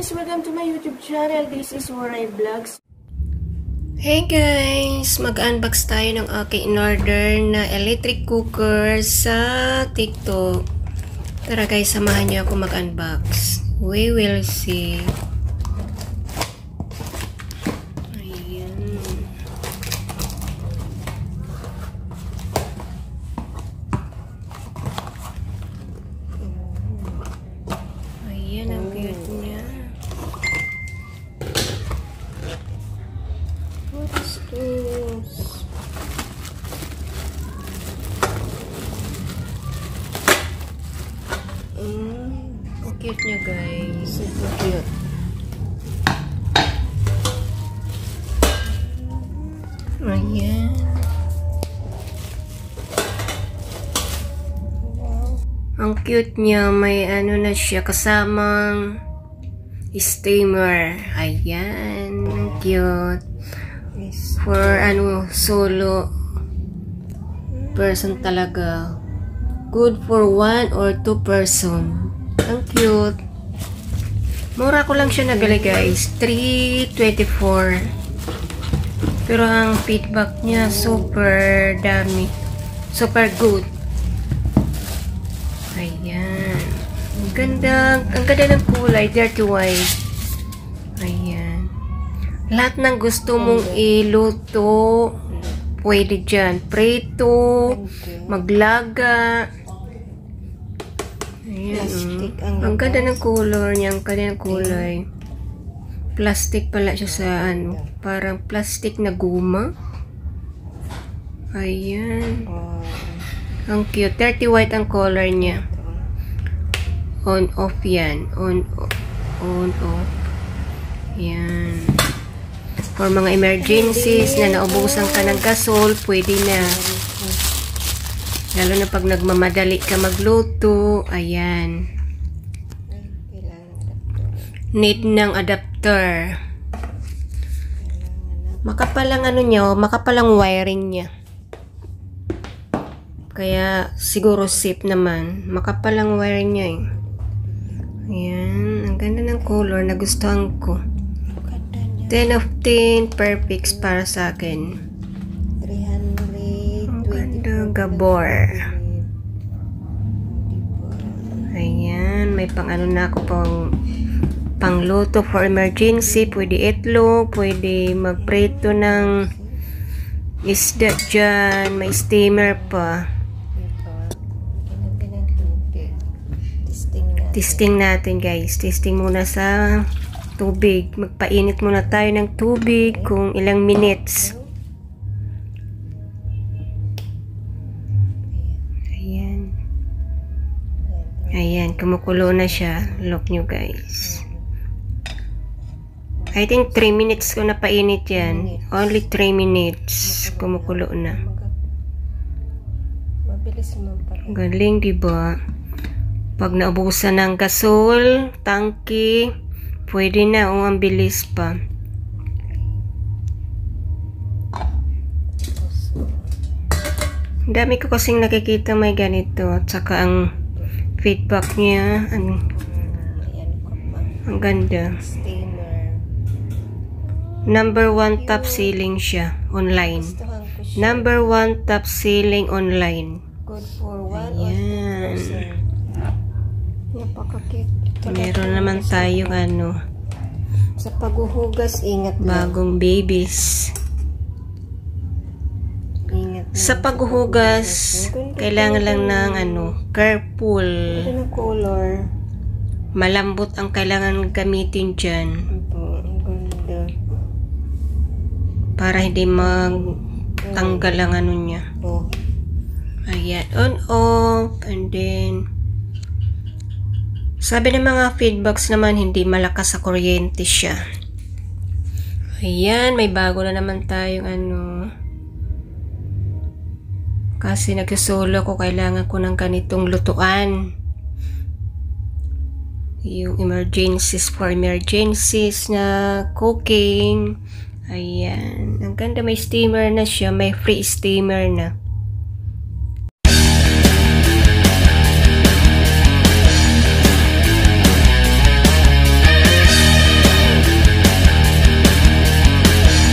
guys! Welcome to my YouTube channel. This is Waray Vlogs. Hey guys! Mag-unbox tayo ng aking in-order na electric cooker sa TikTok. Tara guys, samahan niyo ako mag-unbox. We will see. Ayan. Ayan, ang cute niya. What is this? Ang cute niya guys. Super cute. Ayan. Ang cute niya. May ano na siya kasamang steamer. Ayan. Ang cute. For ano, solo person talaga. Good for 1 or 2 person. Ang cute. Mura ko lang siya nagali guys. $3.24. Pero ang feedback niya super dami. Super good. Ayan. Ang ganda ng kulay. Dirty white. Ayan. Lahat ng gusto mong iluto, pwede dyan. Preto, maglaga. Ayan. Ang ganda ng color niya. Ang ganda ng kulay. Plastic pala siya sa ano. Parang plastic na guma. Ayan. Ang cute. 30 white ang color niya. On, off yan. On, off. Yan. For mga emergencies na naubusan ka ng gasol, pwede na. Lalo na pag nagmamadali ka magluto. Ayan. Need ng adapter. Makapalang ano niya, makapalang wiring niya. Kaya siguro safe naman. Makapalang wiring niya eh. Ayan. Ang ganda ng color. Nagustuhan ko. 10 of 10. Perfect para sa akin. 300. Ang ganda. Gabor. Ayan. May pang ano na ako pangluto for emergency. Pwede itlog. Pwede magpreto ng isda dyan. May steamer pa. Testing natin guys. Testing muna sa tubig. Magpainit muna tayo ng tubig kung ilang minutes. Ayan. Ayan. Kumukulo na siya. Look nyo guys. I think 3 minutes ko na painit yan. Only 3 minutes. Kumukulo na. Galing diba? Pag naubusan ng gasol, tangke, pwede na o ang bilis pa. Dami ko kasing nakikita may ganito. At saka ang feedback niya, ang ganda. Number 1 top selling siya online. Number 1 top selling online. Good for 1 Ayan. Napakakit. Meron naman tayong ano. Sa paghuhugas, ingat lang. Bagong babies. Ingat lang. Sa paghuhugas, kailangan lang ng ano, careful. Ito na color. Malambot ang kailangan gamitin dyan. Ito, ang ganda. Para hindi magtanggal ang ano niya. Oh. Ayan, on, off, and then sabi ng mga feedbacks naman, hindi malakas sa kuryente siya. Ayan, may bago na naman tayong ano. Kasi nagsolo ko, kailangan ko ng ganitong lutuan. Yung emergencies for emergencies na cooking. Ayan. Ang ganda, may steamer na siya. May free steamer na.